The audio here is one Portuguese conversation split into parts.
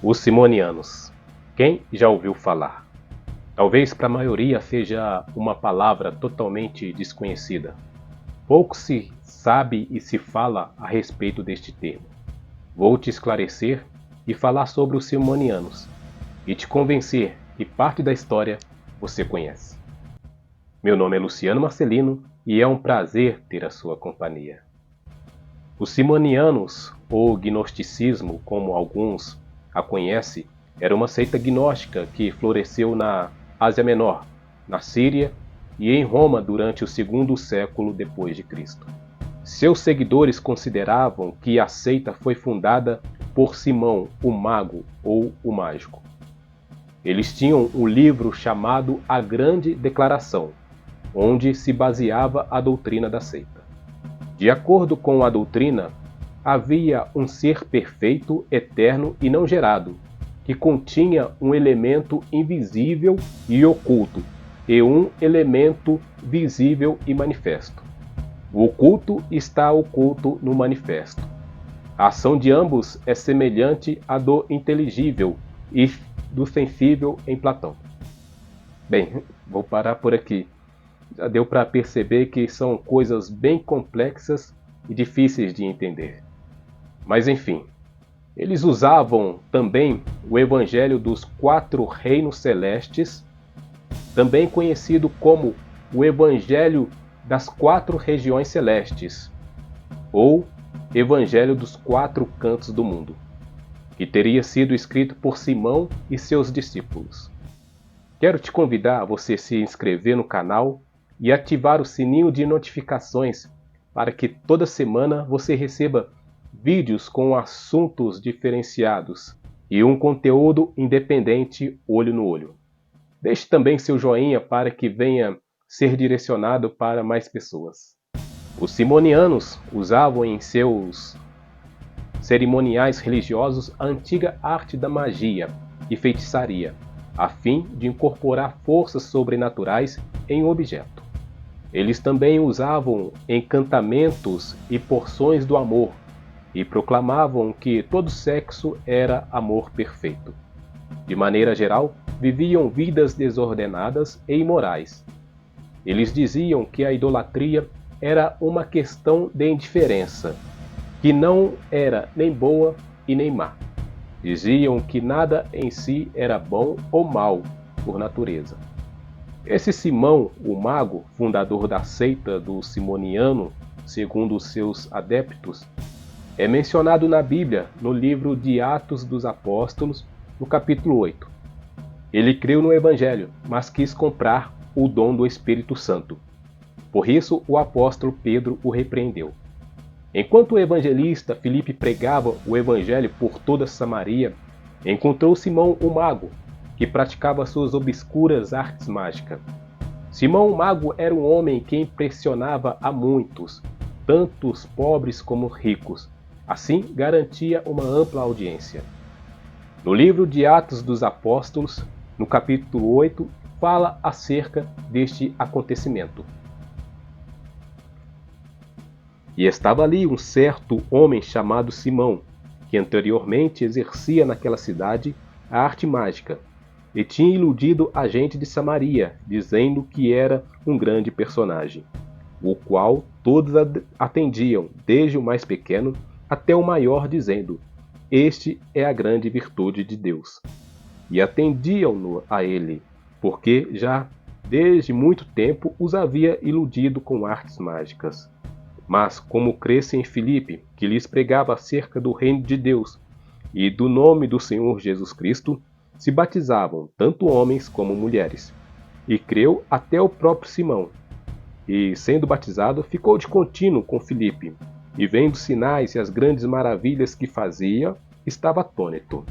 Os Simonianos. Quem já ouviu falar? Talvez para a maioria seja uma palavra totalmente desconhecida. Pouco se sabe e se fala a respeito deste termo. Vou te esclarecer e falar sobre os Simonianos e te convencer que parte da história você conhece. Meu nome é Luciano Marcelino e é um prazer ter a sua companhia. Os Simonianos, ou Gnosticismo, como alguns a conhecem, era uma seita gnóstica que floresceu na Ásia Menor, na Síria e em Roma durante o segundo século depois de Cristo. Seus seguidores consideravam que a seita foi fundada por Simão, o Mago ou o Mágico. Eles tinham um livro chamado A Grande Declaração, onde se baseava a doutrina da seita. De acordo com a doutrina, havia um ser perfeito, eterno e não gerado, que continha um elemento invisível e oculto, e um elemento visível e manifesto. O oculto está oculto no manifesto. A ação de ambos é semelhante à do inteligível e do sensível em Platão. Bem, vou parar por aqui. Já deu para perceber que são coisas bem complexas e difíceis de entender. Mas enfim, eles usavam também o Evangelho dos Quatro Reinos Celestes, também conhecido como o Evangelho das Quatro Regiões Celestes, ou Evangelho dos Quatro Cantos do Mundo, que teria sido escrito por Simão e seus discípulos. Quero te convidar a você se inscrever no canal e ativar o sininho de notificações para que toda semana você receba vídeos com assuntos diferenciados e um conteúdo independente olho no olho. Deixe também seu joinha para que venha ser direcionado para mais pessoas. Os simonianos usavam em seus cerimoniais religiosos a antiga arte da magia e feitiçaria, a fim de incorporar forças sobrenaturais em um objeto. Eles também usavam encantamentos e porções do amor e proclamavam que todo sexo era amor perfeito. De maneira geral, viviam vidas desordenadas e imorais. Eles diziam que a idolatria era uma questão de indiferença, que não era nem boa e nem má. Diziam que nada em si era bom ou mal por natureza. Esse Simão, o Mago, fundador da seita do Simoniano, segundo os seus adeptos, é mencionado na Bíblia, no livro de Atos dos Apóstolos, no capítulo 8. Ele creu no Evangelho, mas quis comprar o dom do Espírito Santo. Por isso, o apóstolo Pedro o repreendeu. Enquanto o evangelista Filipe pregava o Evangelho por toda Samaria, encontrou Simão, o Mago, que praticava suas obscuras artes mágicas. Simão o Mago era um homem que impressionava a muitos, tanto os pobres como ricos. Assim, garantia uma ampla audiência. No livro de Atos dos Apóstolos, no capítulo 8, fala acerca deste acontecimento. E estava ali um certo homem chamado Simão, que anteriormente exercia naquela cidade a arte mágica, e tinha iludido a gente de Samaria, dizendo que era um grande personagem, o qual todos atendiam, desde o mais pequeno até o maior, dizendo: este é a grande virtude de Deus. E atendiam-no a ele, porque já desde muito tempo os havia iludido com artes mágicas. Mas como crescem em Filipe, que lhes pregava acerca do reino de Deus e do nome do Senhor Jesus Cristo, se batizavam tanto homens como mulheres. E creu até o próprio Simão. E, sendo batizado, ficou de contínuo com Filipe, e vendo os sinais e as grandes maravilhas que fazia, estava atônito.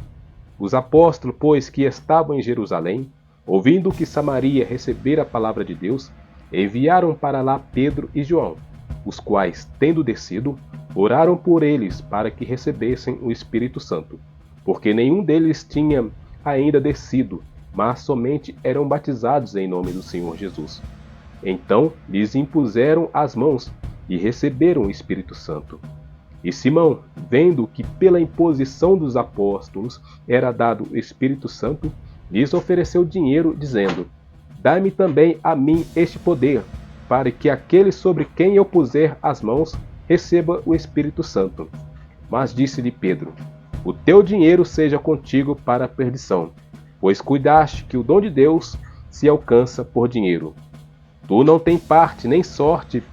Os apóstolos, pois, que estavam em Jerusalém, ouvindo que Samaria recebera a palavra de Deus, enviaram para lá Pedro e João, os quais, tendo descido, oraram por eles para que recebessem o Espírito Santo, porque nenhum deles tinha ainda descido, mas somente eram batizados em nome do Senhor Jesus. Então lhes impuseram as mãos e receberam o Espírito Santo. E Simão, vendo que pela imposição dos apóstolos era dado o Espírito Santo, lhes ofereceu dinheiro, dizendo: Dai-me também a mim este poder, para que aquele sobre quem eu puser as mãos receba o Espírito Santo. Mas disse-lhe Pedro: O teu dinheiro seja contigo para a perdição, pois cuidaste que o dom de Deus se alcança por dinheiro. Tu não tens parte nem sorte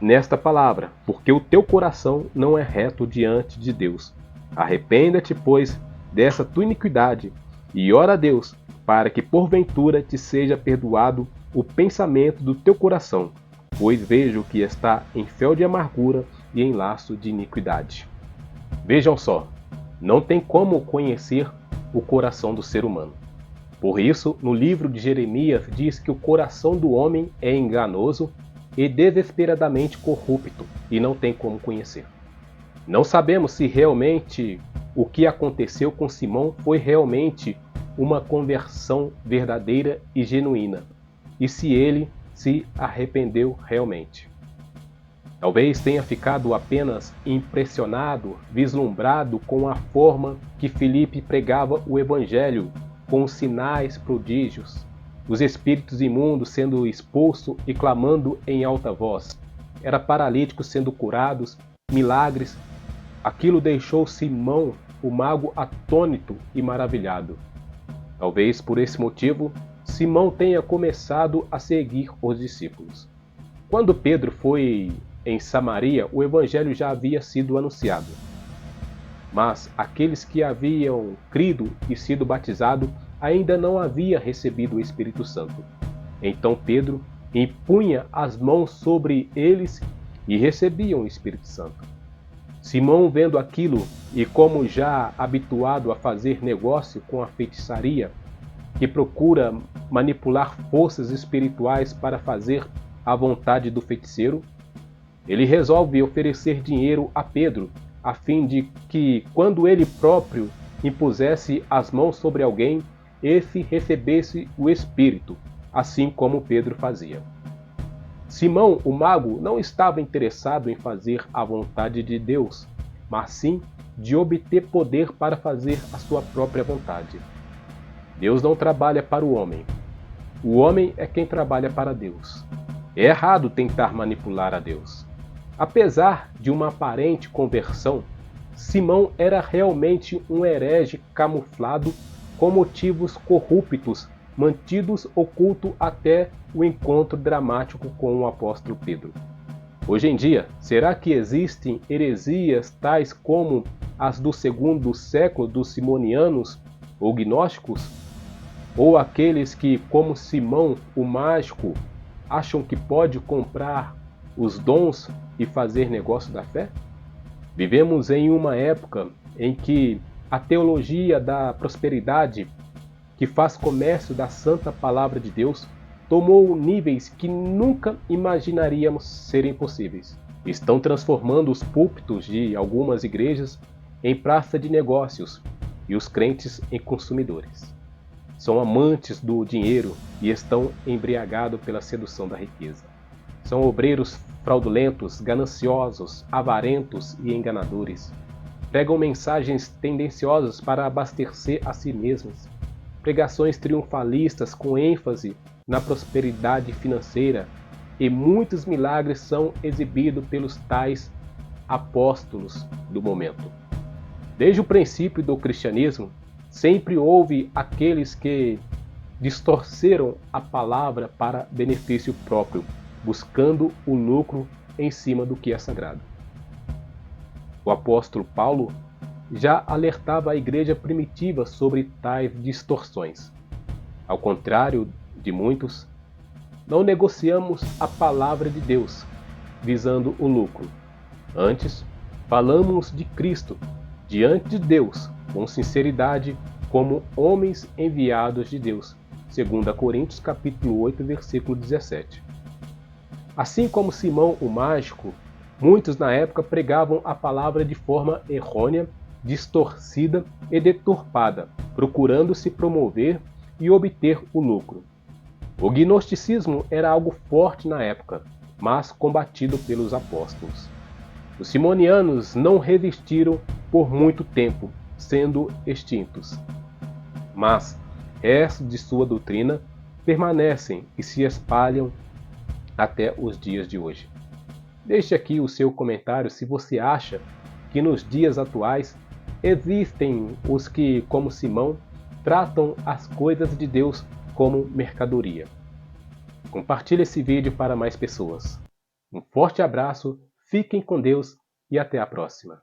nesta palavra, porque o teu coração não é reto diante de Deus. Arrependa-te, pois, dessa tua iniquidade, e ora a Deus, para que porventura te seja perdoado o pensamento do teu coração, pois vejo que está em fel de amargura e em laço de iniquidade. Vejam só, não tem como conhecer o coração do ser humano. Por isso, no livro de Jeremias diz que o coração do homem é enganoso e desesperadamente corrupto, e não tem como conhecer. Não sabemos se realmente o que aconteceu com Simão foi realmente uma conversão verdadeira e genuína, e se ele se arrependeu realmente. Talvez tenha ficado apenas impressionado, vislumbrado com a forma que Filipe pregava o Evangelho, com os sinais, prodígios, os espíritos imundos sendo expulsos e clamando em alta voz. Era paralíticos sendo curados, milagres. Aquilo deixou Simão, o mago, atônito e maravilhado. Talvez por esse motivo, Simão tenha começado a seguir os discípulos. Quando Pedro foi em Samaria, o evangelho já havia sido anunciado. Mas aqueles que haviam crido e sido batizados ainda não haviam recebido o Espírito Santo. Então Pedro impunha as mãos sobre eles e recebiam o Espírito Santo. Simão, vendo aquilo e como já habituado a fazer negócio com a feitiçaria, que procura manipular forças espirituais para fazer a vontade do feiticeiro, ele resolve oferecer dinheiro a Pedro, a fim de que, quando ele próprio impusesse as mãos sobre alguém, esse recebesse o Espírito, assim como Pedro fazia. Simão, o mago, não estava interessado em fazer a vontade de Deus, mas sim de obter poder para fazer a sua própria vontade. Deus não trabalha para o homem. O homem é quem trabalha para Deus. É errado tentar manipular a Deus. Apesar de uma aparente conversão, Simão era realmente um herege camuflado com motivos corruptos, mantidos oculto até o encontro dramático com o apóstolo Pedro. Hoje em dia, será que existem heresias tais como as do segundo século dos simonianos ou gnósticos? Ou aqueles que, como Simão, o mágico, acham que pode comprar os dons e fazer negócio da fé? Vivemos em uma época em que a teologia da prosperidade, que faz comércio da santa palavra de Deus, tomou níveis que nunca imaginaríamos serem possíveis. Estão transformando os púlpitos de algumas igrejas em praça de negócios e os crentes em consumidores. São amantes do dinheiro e estão embriagados pela sedução da riqueza. São obreiros fraudulentos, gananciosos, avarentos e enganadores. Pregam mensagens tendenciosas para abastecer a si mesmos. Pregações triunfalistas com ênfase na prosperidade financeira, e muitos milagres são exibidos pelos tais apóstolos do momento. Desde o princípio do cristianismo, sempre houve aqueles que distorceram a palavra para benefício próprio, buscando o lucro em cima do que é sagrado. O apóstolo Paulo já alertava a igreja primitiva sobre tais distorções. Ao contrário de muitos, não negociamos a palavra de Deus visando o lucro. Antes, falamos de Cristo diante de Deus com sinceridade, como homens enviados de Deus. 2 Coríntios capítulo 8, versículo 17. Assim como Simão o mágico, muitos na época pregavam a palavra de forma errônea, distorcida e deturpada, procurando se promover e obter o lucro. O gnosticismo era algo forte na época, mas combatido pelos apóstolos. Os simonianos não resistiram por muito tempo, sendo extintos, mas restos de sua doutrina permanecem e se espalham até os dias de hoje. Deixe aqui o seu comentário se você acha que nos dias atuais existem os que, como Simão, tratam as coisas de Deus como mercadoria. Compartilhe esse vídeo para mais pessoas. Um forte abraço, fiquem com Deus e até a próxima.